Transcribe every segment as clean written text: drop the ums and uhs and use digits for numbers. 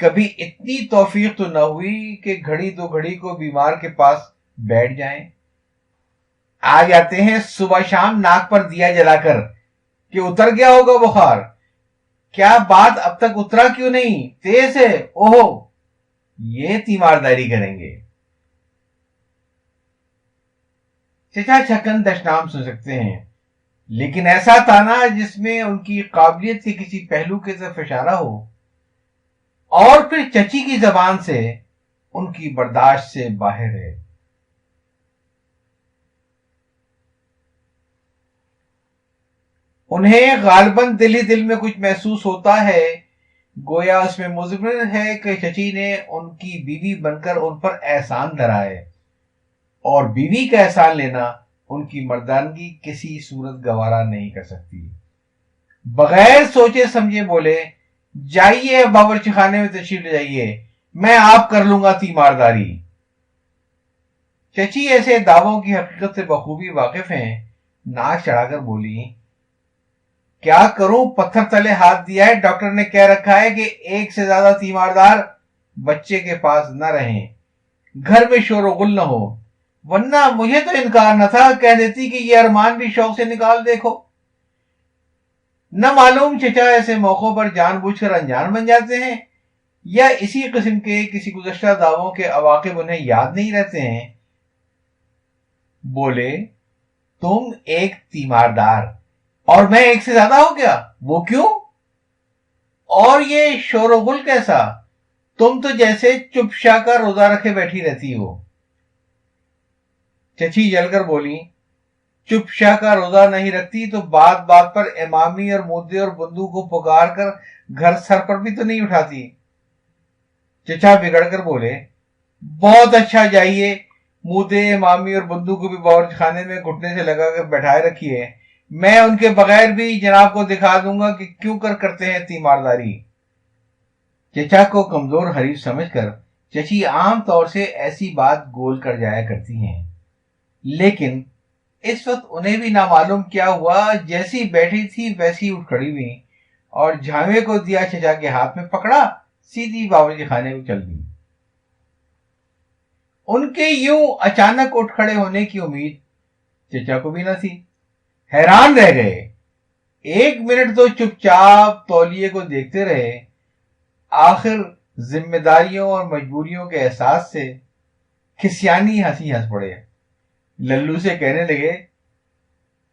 کبھی اتنی توفیق تو نہ ہوئی کہ گھڑی دو گھڑی کو بیمار کے پاس بیٹھ جائیں؟ آ جاتے ہیں صبح شام ناک پر دیا جلا کر کہ اتر گیا ہوگا بخار. کیا بات اب تک اترا کیوں نہیں؟ تیز ہے. اوہو، یہ تیمارداری کریں گے. چچا چھکن دشنام سن سکتے ہیں، لیکن ایسا تانا جس میں ان کی قابلیت کے کسی پہلو کی طرف اشارہ ہو، اور پھر چچی کی زبان سے ان کی برداشت سے باہر ہے. انہیں غالباً دل ہی دل میں کچھ محسوس ہوتا ہے، گویا اس میں مضمر ہے کہ چچی نے ان کی بیوی بن کر ان پر احسان دھرا ہے، اور بیوی کا احسان لینا ان کی مردانگی کسی صورت گوارا نہیں کر سکتی. بغیر سوچے سمجھے بولے، جائیے باورچی خانے میں تشریف لے جائیے، میں آپ کر لوں گا تیمارداری. چچی ایسے دعووں کی حقیقت سے بخوبی واقف ہیں. ناک چڑھا کر بولی، کیا کروں، پتھر تلے ہاتھ دیا ہے. ڈاکٹر نے کہہ رکھا ہے کہ ایک سے زیادہ تیماردار بچے کے پاس نہ رہیں، گھر میں شور و غل نہ ہو. ورنہ مجھے تو انکار نہ تھا، کہہ دیتی کہ یہ ارمان بھی شوق سے نکال دیکھو. نہ معلوم چچا ایسے موقعوں پر جان بوجھ کر انجان بن جاتے ہیں، یا اسی قسم کے کسی گزشتہ دعووں کے عواقب انہیں یاد نہیں رہتے ہیں. بولے، تم ایک تیماردار اور میں ایک سے زیادہ ہو گیا، وہ کیوں؟ اور یہ شور و غل کیسا؟ تم تو جیسے چپ شا کا روزہ رکھے بیٹھی رہتی ہو. چچی جل کر بولی، چپ شا کا روزہ نہیں رکھتی تو بات بات پر امامی اور مودے اور بندو کو پکار کر گھر سر پر بھی تو نہیں اٹھاتی. چچا بگڑ کر بولے، بہت اچھا، جائیے مودے امامی اور بندو کو بھی باورچی خانے میں گھٹنے سے لگا کر بیٹھائے رکھیے، میں ان کے بغیر بھی جناب کو دکھا دوں گا کہ کیوں کر کرتے ہیں تیمارداری. چچا کو کمزور حریف سمجھ کر چچی عام طور سے ایسی بات گول کر جایا کرتی ہیں، لیکن اس وقت انہیں بھی نامعلوم کیا ہوا، جیسی بیٹھی تھی ویسی اٹھ کھڑی ہوئی اور جھاوے کو دیا چچا کے ہاتھ میں پکڑا، سیدھی باورچی خانے کو چل دی. ان کے یوں اچانک اٹھ کھڑے ہونے کی امید چچا کو بھی نہ تھی. حیران رہ گئے. ایک منٹ تو چپ چاپ تولیے کو دیکھتے رہے، آخر ذمہ داریوں اور مجبوریوں کے احساس سے کھسیانی ہنسی ہنس پڑے. للو سے کہنے لگے،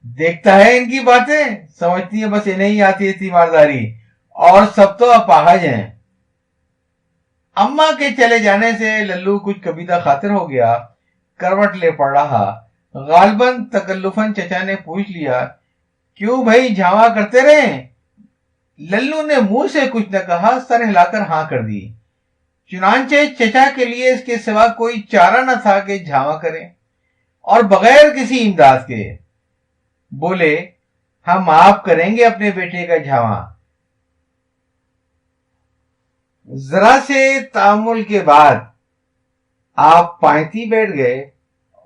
دیکھتا ہے ان کی باتیں، سمجھتی ہیں بس انہیں ہی آتی ہے تیمارداری، اور سب تو اپاہج ہیں. اماں کے چلے جانے سے للو کچھ کبیدہ خاطر ہو گیا، کروٹ لے پڑ رہا. غالباً تکلفاً چچا نے پوچھ لیا، کیوں بھائی جھاوا کرتے رہے؟ للو نے منہ سے کچھ نہ کہا، سر ہلا کر ہاں کر دی. چنانچہ چچا کے لیے اس کے سوا کوئی چارہ نہ تھا کہ جھاوا کریں، اور بغیر کسی امداد کے. بولے، ہم آپ کریں گے اپنے بیٹے کا جھاوا. ذرا سے تعامل کے بعد آپ پائنتی بیٹھ گئے.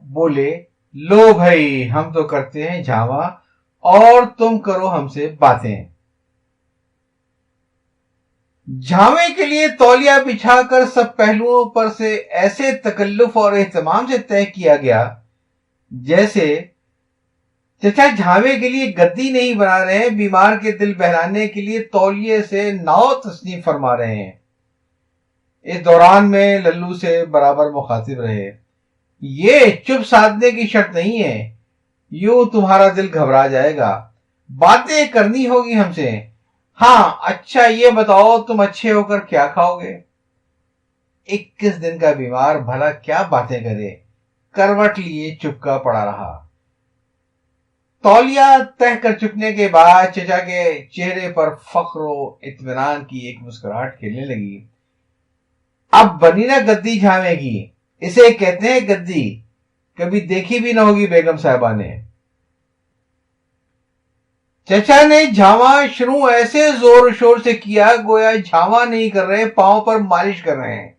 بولے، لو بھائی ہم تو کرتے ہیں جھاوا، اور تم کرو ہم سے باتیں. جھاوے کے لیے تولیہ بچھا کر سب پہلوؤں پر سے ایسے تکلف اور اہتمام سے طے کیا گیا جیسے چچا جھاوے کے لیے گدی نہیں بنا رہے ہیں، بیمار کے دل بہلانے کے لیے تولیے سے ناؤ تصنیف فرما رہے ہیں. اس دوران میں للو سے برابر مخاطب رہے، یہ چپ سادھنے کی شرط نہیں ہے، یوں تمہارا دل گھبرا جائے گا، باتیں کرنی ہوگی ہم سے. ہاں اچھا یہ بتاؤ تم اچھے ہو کر کیا کھاؤ گے؟ 21 دن کا بیمار بھلا کیا باتیں کرے، کروٹ لیے چپکا پڑا رہا. تولیہ تہ کر چکنے کے بعد چچا کے چہرے پر فخر و اطمینان کی ایک مسکراہٹ کھیلنے لگی. اب بنی نا گدی جھاوے کی، اسے کہتے ہیں گدی، کبھی دیکھی بھی نہ ہوگی بیگم صاحبہ نے. چچا نے جھاوا شروع ایسے زور و شور سے کیا گویا جھاوا نہیں کر رہے، پاؤں پر مالش کر رہے ہیں.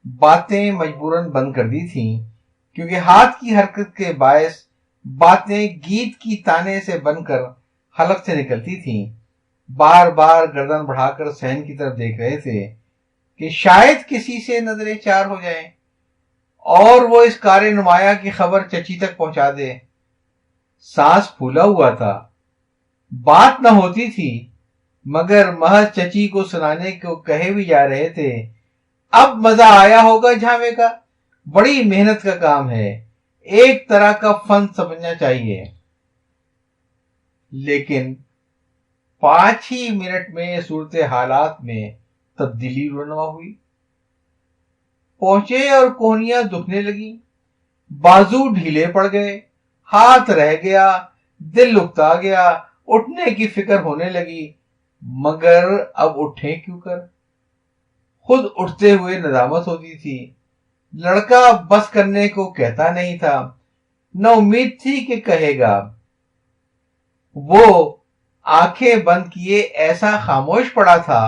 باتیں مجبوراً بند کر دی تھیں، کیونکہ ہاتھ کی حرکت کے باعث باتیں گیت کی تانے سے بن کر حلق سے نکلتی تھیں. بار بار گردن بڑھا کر صحن کی طرف دیکھ رہے تھے کہ شاید کسی سے نظریں چار ہو جائیں اور وہ اس کار نمایاں کی خبر چچی تک پہنچا دے۔ سانس پھولا ہوا تھا، بات نہ ہوتی تھی، مگر محض چچی کو سنانے کو کہے بھی جا رہے تھے۔ اب مزہ آیا ہوگا جھامے کا، بڑی محنت کا کام ہے، ایک طرح کا فن سمجھنا چاہیے۔ لیکن 5 ہی منٹ میں صورت حالات میں تبدیلی رونما ہوئی۔ پہنچے اور کوہنیاں دکھنے لگی، بازو ڈھیلے پڑ گئے، ہاتھ رہ گیا، دل اکتا گیا، اٹھنے کی فکر ہونے لگی، مگر اب اٹھیں کیوں کر؟ خود اٹھتے ہوئے ندامت ہوتی تھی۔ لڑکا بس کرنے کو کہتا نہیں تھا، نہ امید تھی کہ کہے گا۔ وہ آنکھیں بند کیے ایسا خاموش پڑا تھا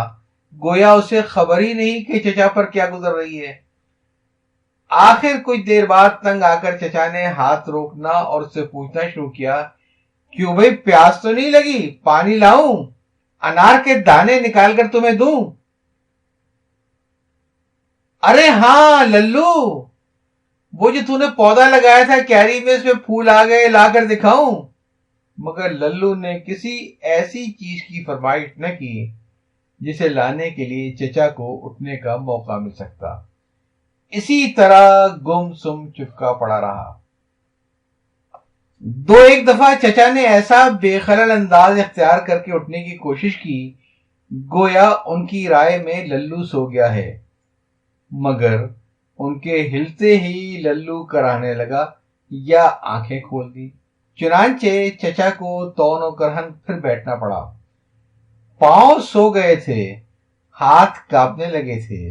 گویا اسے خبر ہی نہیں کہ چچا پر کیا گزر رہی ہے۔ آخر کچھ دیر بعد تنگ آ کر چچا نے ہاتھ روکنا اور اس سے پوچھنا شروع کیا، کیوں بھائی پیاس تو نہیں لگی؟ پانی لاؤں؟ انار کے دانے نکال کر تمہیں دوں؟ ارے ہاں للو، وہ جو تو نے پودا لگایا تھا کیری میں، اس میں پھول آ گئے، لا کر دکھاؤں؟ مگر للو نے کسی ایسی چیز کی فرمائش نہ کی جسے لانے کے لیے چچا کو اٹھنے کا موقع مل سکتا۔ اسی طرح گم سم چپکا پڑا رہا۔ 2-1 دفعہ چچا نے ایسا بے خلل انداز اختیار کر کے اٹھنے کی کوشش کی گویا ان کی رائے میں للو سو گیا ہے، مگر ان کے ہلتے ہی للو کرانے لگا یا آنکھیں کھول دی۔ چنانچہ چچا کو تون و کرہن پھر بیٹھنا پڑا۔ پاؤں سو گئے تھے، ہاتھ کانپنے لگے تھے،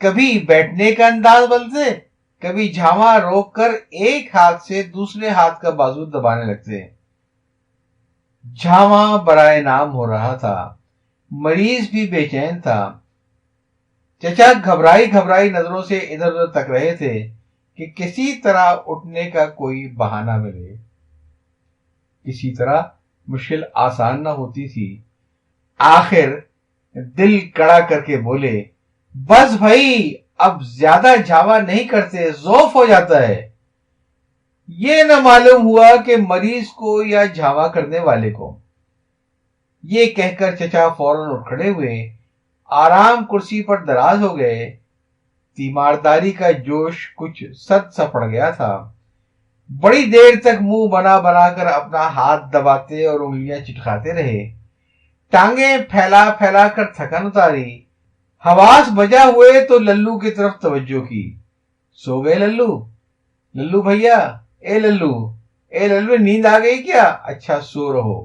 کبھی بیٹھنے کا انداز بدلتے، کبھی جھاما روک کر ایک ہاتھ سے دوسرے ہاتھ کا بازو دبانے لگتے۔ جھاما برائے نام ہو رہا تھا، مریض بھی بے چین تھا۔ چچا گھبرائی گھبرائی نظروں سے ادھر ادھر تک رہے تھے کہ کسی طرح اٹھنے کا کوئی بہانہ ملے۔ کسی طرح مشکل آسان نہ ہوتی تھی۔ آخر دل کڑا کر کے بولے، بس بھائی اب زیادہ جھاوا نہیں کرتے، ذوف ہو جاتا ہے۔ یہ نہ معلوم ہوا کہ مریض کو یا جھاوا کرنے والے کو۔ یہ کہہ کر چچا فوراً اٹھ کھڑے ہوئے، آرام کرسی پر دراز ہو گئے۔ تیمارداری کا جوش کچھ سد سا پڑ گیا تھا۔ بڑی دیر تک منہ بنا بنا کر اپنا ہاتھ دباتے اور انگلیاں چٹکاتے رہے، ٹانگیں پھیلا پھیلا کر تھکن اتاری۔ حواس بجا ہوئے تو للو کی طرف توجہ کی۔ سو گئے للو؟ للو بھیا، اے للو، اے للو، نیند آ گئی کیا؟ اچھا سو رہو۔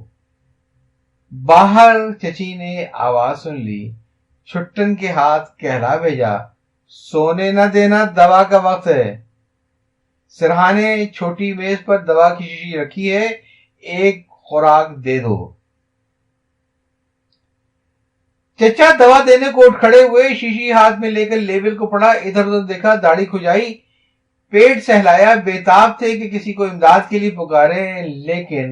باہر چچی نے آواز سن لی، چھٹن کے ہاتھ کہلا بھیجا، سونے نہ دینا، دوا کا وقت ہے۔ سرہانے چھوٹی میز پر دوا کی شیشی رکھی ہے، ایک خوراک دے دو۔ چچا دوا دینے کو اٹھ کھڑے ہوئے، شیشی ہاتھ میں لے کر لیبل کو پڑھا، ادھر ادھر دیکھا، داڑھی کھجائی، پیٹ سہلایا، بےتاب تھے کہ کسی کو امداد کے لیے پکاریں، لیکن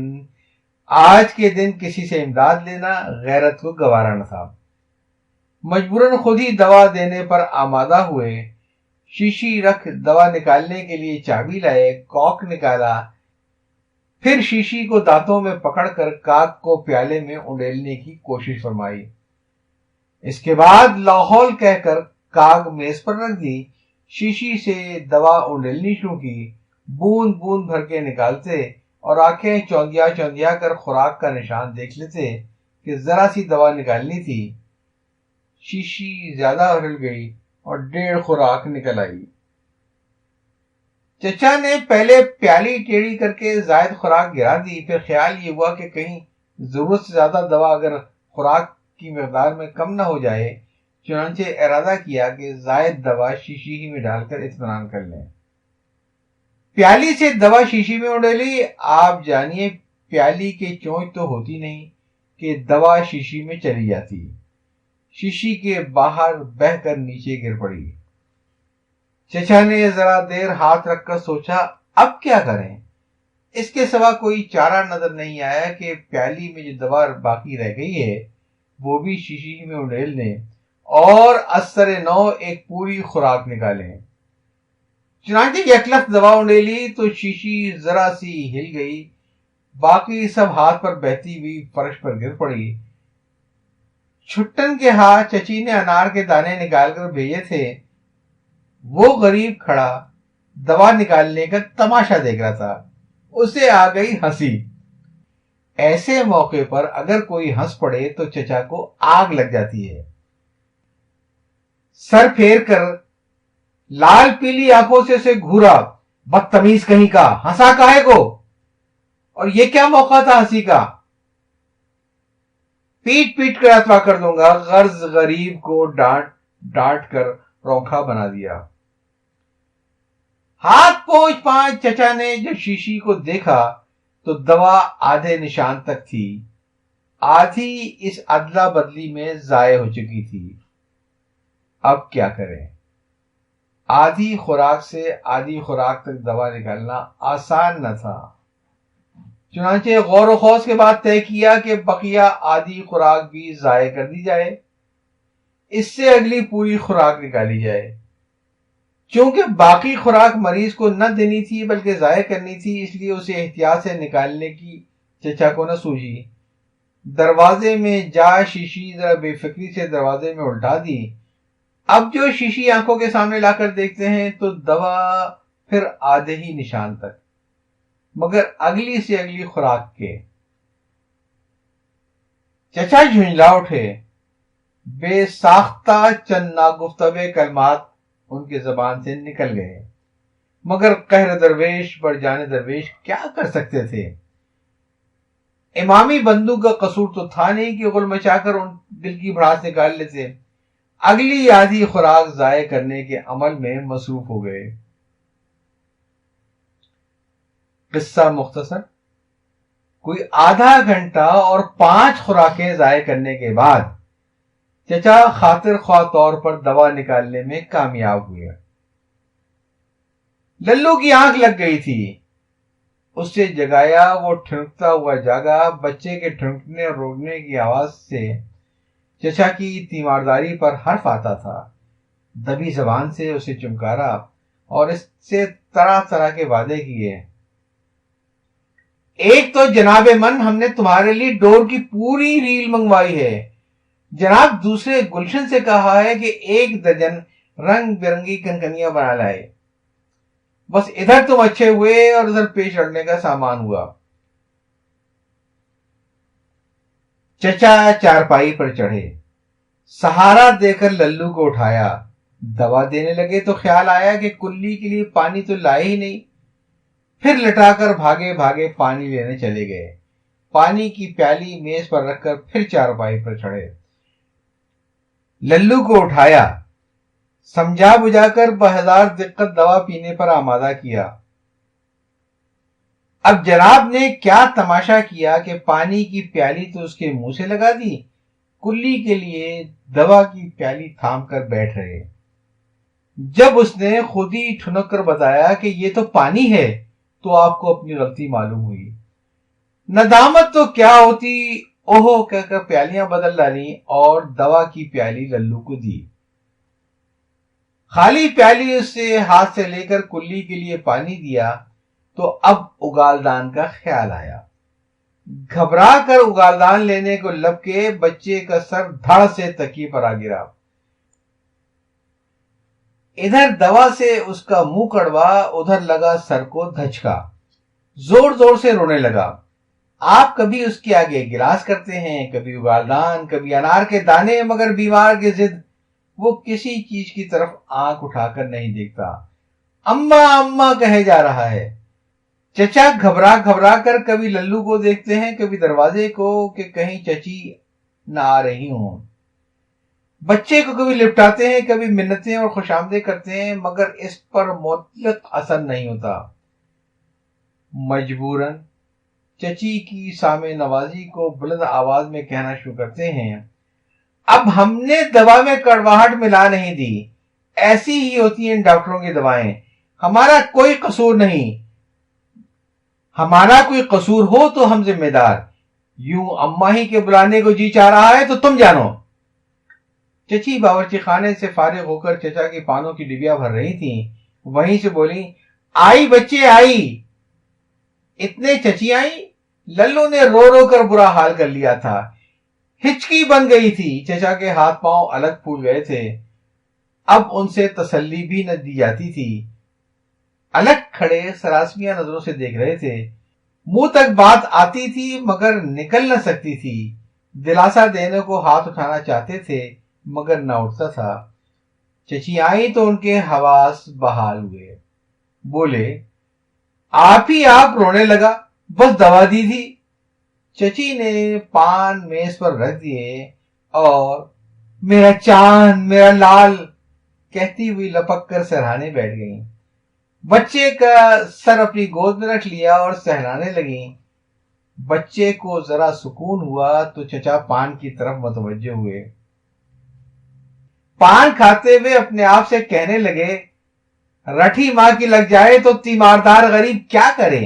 آج کے دن کسی سے امداد لینا غیرت کو گوارا نہ تھا۔ مجبوراً خود ہی دوا دینے پر آمادہ ہوئے۔ شیشی رکھ دوا نکالنے کے لیے چابی لائے، کاک نکالا، پھر شیشی کو دانتوں میں پکڑ کر کاک کو پیالے میں انڈیلنے کی کوشش فرمائی۔ اس کے بعد لاہور کہہ کر کاگ میز پر رکھ دی، شیشی سے دوا انڈیلنی شروع کی، بوند بوند بھر کے نکالتے اور آنکھیں چوندیا چوندیا کر خوراک کا نشان دیکھ لیتے کہ ذرا سی دوا نکالنی تھی۔ شیشی زیادہ ہل گئی اور 1.5 خوراک نکل آئی۔ چچا نے پہلے پیالی ٹیڑھی کر کے زائد خوراک گرا دی، پھر خیال یہ ہوا کہ کہیں ضرورت سے زیادہ دوا اگر خوراک کی مقدار میں کم نہ ہو جائے، چنانچہ ارادہ کیا کہ زائد دوا شیشی ہی میں ڈال کر اطمینان کر لیں۔ پیالی سے دوا شیشی میں اڈیلی۔ آپ جانیے پیالی کے چونچ تو ہوتی نہیں کہ دوا شیشی میں چلی جاتی، شیشی کے باہر بہہ کر نیچے گر پڑی۔ چچا نے ذرا دیر ہاتھ رکھ کر سوچا اب کیا کریں۔ اس کے سوا کوئی چارہ نظر نہیں آیا کہ پیالی میں جو دوا باقی رہ گئی ہے وہ بھی شیشی میں اڈیل دیں اور اثر نو ایک پوری خوراک نکالیں۔ چنانچہ یکلخت دوا اونڈیلی تو شیشی ذرا سی ہل گئی، باقی سب ہاتھ پر بہتی ہوئی فرش پر گر پڑی۔ چھٹن کے ہاتھ چچی نے انار کے دانے نکال کر بھیجے تھے، وہ غریب کھڑا دوا نکالنے کا تماشا دیکھ رہا تھا، اسے آ گئی ہنسی۔ ایسے موقع پر اگر کوئی ہنس پڑے تو چچا کو آگ لگ جاتی ہے۔ سر پھیر کر لال پیلی آنکھوں سے اسے گھورا، بدتمیز کہیں کا، ہنسا کاہے کو، اور یہ کیا موقع تھا ہنسی کا، پیٹ پیٹ کر اتوا کر دوں گا۔ غرض غریب کو ڈانٹ کر روکھا بنا دیا۔ ہاتھ پوچھ پانچ چچا نے جب شیشی کو دیکھا تو دوا آدھے نشان تک تھی، آدھی اس ادلا بدلی میں ضائع ہو چکی تھی۔ اب کیا کریں؟ آدھی خوراک سے آدھی خوراک تک دوا نکالنا آسان نہ تھا، چنانچہ غور و خوض کے بعد طے کیا کہ بقیہ آدھی خوراک بھی ضائع کر دی جائے، اس سے اگلی پوری خوراک نکالی جائے۔ چونکہ باقی خوراک مریض کو نہ دینی تھی بلکہ ضائع کرنی تھی، اس لیے اسے احتیاط سے نکالنے کی چچا کو نہ سوجی۔ دروازے میں جا شیشی ذرا بے فکری سے دروازے میں الٹا دی۔ اب جو شیشی آنکھوں کے سامنے لا کر دیکھتے ہیں تو دوا پھر آدھے ہی نشان تک، مگر اگلی سے اگلی خوراک کے۔ چچا جھنجلا اٹھے، بے ساختہ چند ناگفتوے کلمات ان کے زبان سے نکل گئے، مگر قہر درویش بڑھ جانے درویش کیا کر سکتے تھے؟ امامی بندو کا قصور تو تھا نہیں کہ غل مچا کر ان دل کی بھڑاس نکال لیتے، اگلی آدھی خوراک ضائع کرنے کے عمل میں مصروف ہو گئے۔ قصہ مختصر، کوئی آدھا گھنٹہ اور 5 خوراکیں ضائع کرنے کے بعد چچا خاطر خواہ طور پر دوا نکالنے میں کامیاب ہوئے۔ للو کی آنکھ لگ گئی تھی، اس سے جگایا، وہ ٹھنکتا ہوا جاگا۔ بچے کے ٹھنکنے اور رونے کی آواز سے چچا کی تیمارداری پر حرف آتا تھا۔ دبی زبان سے اسے چمکارا اور اس سے طرح طرح کے وعدے کیے۔ ایک تو جناب من ہم نے تمہارے لیے ڈور کی پوری ریل منگوائی ہے، جناب دوسرے گلشن سے کہا ہے کہ 1 درجن رنگ برنگی کنکنیاں بنا لائے۔ بس ادھر تم اچھے ہوئے اور ادھر پیش رکھنے کا سامان ہوا۔ چچا چارپائی پر چڑھے، سہارا دے کر للو کو اٹھایا، دوا دینے لگے تو خیال آیا کہ کلی کے لیے پانی تو لائے ہی نہیں۔ پھر لٹا کر بھاگے بھاگے پانی لینے چلے گئے۔ پانی کی پیالی میز پر رکھ کر پھر چارپائی پر چڑھے، للو کو اٹھایا، سمجھا بجھا کر بہزار دقت دوا پینے پر آمادہ کیا۔ اب جناب نے کیا تماشا کیا کہ پانی کی پیالی تو اس کے منہ سے لگا دی، کلی کے لیے دوا کی پیالی تھام کر بیٹھ رہے۔ جب اس نے خود ہی ٹھنک کر بتایا کہ یہ تو پانی ہے تو آپ کو اپنی غلطی معلوم ہوئی۔ ندامت تو کیا ہوتی، اوہو کہہ کر پیالیاں بدل ڈالی اور دوا کی پیالی للو کو دی۔ خالی پیالی اس سے ہاتھ سے لے کر کلی کے لیے پانی دیا تو اب اگالدان کا خیال آیا۔ گھبرا کر اگالدان لینے کو لب کے بچے کا سر دھڑ سے تکیے پر آ گرا۔ ادھر دوا سے اس کا منہ کڑوا، ادھر لگا سر کو دھچکا، زور زور سے رونے لگا۔ آپ کبھی اس کے آگے گلاس کرتے ہیں، کبھی اگالدان، کبھی انار کے دانے، مگر بیمار کے ضد وہ کسی چیز کی طرف آنکھ اٹھا کر نہیں دیکھتا۔ اماں اماں کہے جا رہا ہے۔ چچا گھبرا گھبرا کر کبھی للو کو دیکھتے ہیں، کبھی دروازے کو کہ کہیں چچی نہ آ رہی ہوں۔ بچے کو کبھی لپٹاتے ہیں، کبھی منتیں اور خوشامدیں کرتے ہیں، مگر اس پر مطلق اثر نہیں ہوتا۔ مجبوراً چچی کی سامع نوازی کو بلند آواز میں کہنا شروع کرتے ہیں، اب ہم نے دوا میں کڑواہٹ ملا نہیں دی، ایسی ہی ہوتی ہیں ڈاکٹروں کی دوائیں، ہمارا کوئی قصور نہیں، ہمارا کوئی قصور ہو تو ہم ذمہ دار، یوں اماں ہی کے بلانے کو جی چاہ رہا ہے تو تم جانو۔ چچی باورچی خانے سے فارغ ہو کر چچا کی پانوں کی ڈبیا بھر رہی تھیں، وہیں سے بولی، آئی بچے آئی۔ اتنے چچی آئی؟ للو نے رو رو کر برا حال کر لیا تھا، ہچکی بن گئی تھی، چچا کے ہاتھ پاؤں الگ پھول گئے تھے، اب ان سے تسلی بھی نہ دی جاتی تھی۔ الگ کھڑے سراسمیہ نظروں سے دیکھ رہے تھے، منہ تک بات آتی تھی مگر نکل نہ سکتی تھی، دلاسا دینے کو ہاتھ اٹھانا چاہتے تھے مگر نہ اٹھتا تھا۔ چچی آئی تو ان کے حواس بحال ہوئے، بولے، آپ ہی آپ رونے لگا، بس دوا دی تھی۔ چچی نے پان میز پر رکھ دیے اور میرا چاند میرا لال کہتی ہوئی لپک کر سہرانے بیٹھ گئیں، بچے کا سر اپنی گود میں رکھ لیا اور سہلانے لگیں۔ بچے کو ذرا سکون ہوا تو چچا پان کی طرف متوجہ ہوئے، پان کھاتے ہوئے اپنے آپ سے کہنے لگے، رٹھی ماں کی لگ جائے تو تیماردار غریب کیا کرے۔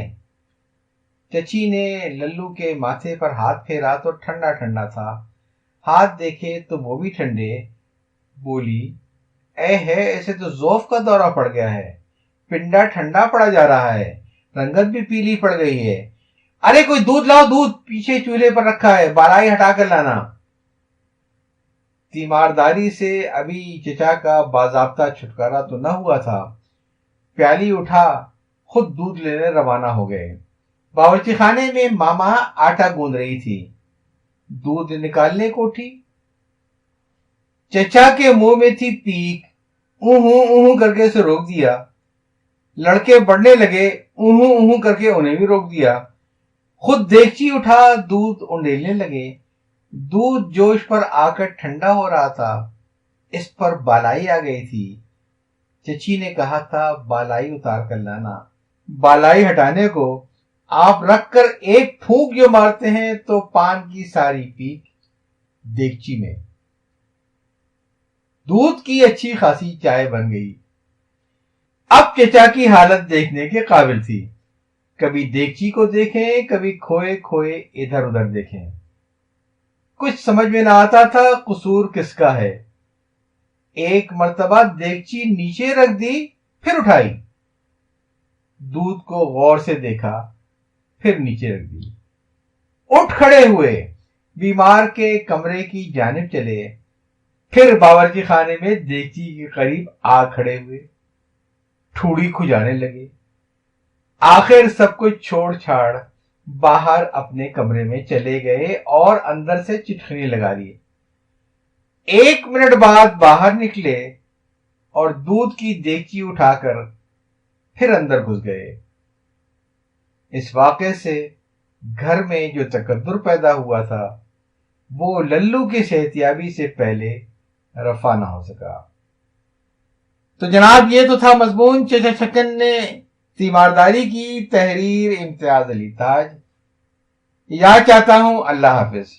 چچی نے للو کے ماتھے پر ہاتھ پھیرا تو ٹھنڈا ٹھنڈا تھا، ہاتھ دیکھے تو وہ بھی ٹھنڈے، بولی، اے ہے ایسے تو ذوف کا دورہ پڑ گیا ہے، پنڈا ٹھنڈا پڑا جا رہا ہے، رنگت بھی پیلی پڑ گئی ہے، ارے کوئی دودھ لاؤ، دودھ پیچھے چولہے پر رکھا ہے، بالائی ہٹا کر لانا۔ تیمارداری سے ابھی چچا کا باضابطہ چھٹکارا تو نہ ہوا تھا، پیالی اٹھا خود دودھ لینے روانہ ہو گئے۔ باورچی خانے میں ماما آٹا گوندھ رہی تھی، دودھ نکالنے کو اٹھی، چچا کے منہ میں تھی پیک، اوں کر کے اسے روک دیا، لڑکے بڑھنے لگے، اوں کر کے انہیں بھی روک دیا، خود دیگچی اٹھا دودھ انڈیلنے لگے، دودھ جوش پر آ کر ٹھنڈا ہو رہا تھا، اس پر بالائی آ گئی تھی۔ چچی نے کہا تھا بالائی اتار کر لانا، بالائی ہٹانے کو آپ رکھ کر ایک پھونک جو مارتے ہیں تو پان کی ساری پیک دیگچی میں۔ دودھ کی اچھی خاصی چائے بن گئی، اب چچا کی حالت دیکھنے کے قابل تھی، کبھی دیگچی کو دیکھیں کبھی کھوئے کھوئے ادھر ادھر دیکھیں، کچھ سمجھ میں نہ آتا تھا قصور کس کا ہے۔ ایک مرتبہ دیگچی نیچے رکھ دی پھر اٹھائی، دودھ کو غور سے دیکھا پھر نیچے رکھ دی، اٹھ کھڑے ہوئے، بیمار کے کمرے کی جانب چلے، پھر باورچی خانے میں دیگچی کے قریب آ کھڑے ہوئے، ٹھوڑی کھجانے لگے، آخر سب کچھ چھوڑ چھاڑ باہر اپنے کمرے میں چلے گئے اور اندر سے چٹخنے لگا دیے۔ 1 منٹ بعد باہر نکلے اور دودھ کی دیگچی اٹھا کر پھر اندر گھس گئے۔ اس واقعے سے گھر میں جو تکدر پیدا ہوا تھا وہ للو کی صحتیابی سے پہلے رفع نہ ہو سکا۔ تو جناب یہ تو تھا مضمون چچا چھکن نے تیمارداری کی، تحریر امتیاز علی تاج۔ یاد چاہتا ہوں، اللہ حافظ۔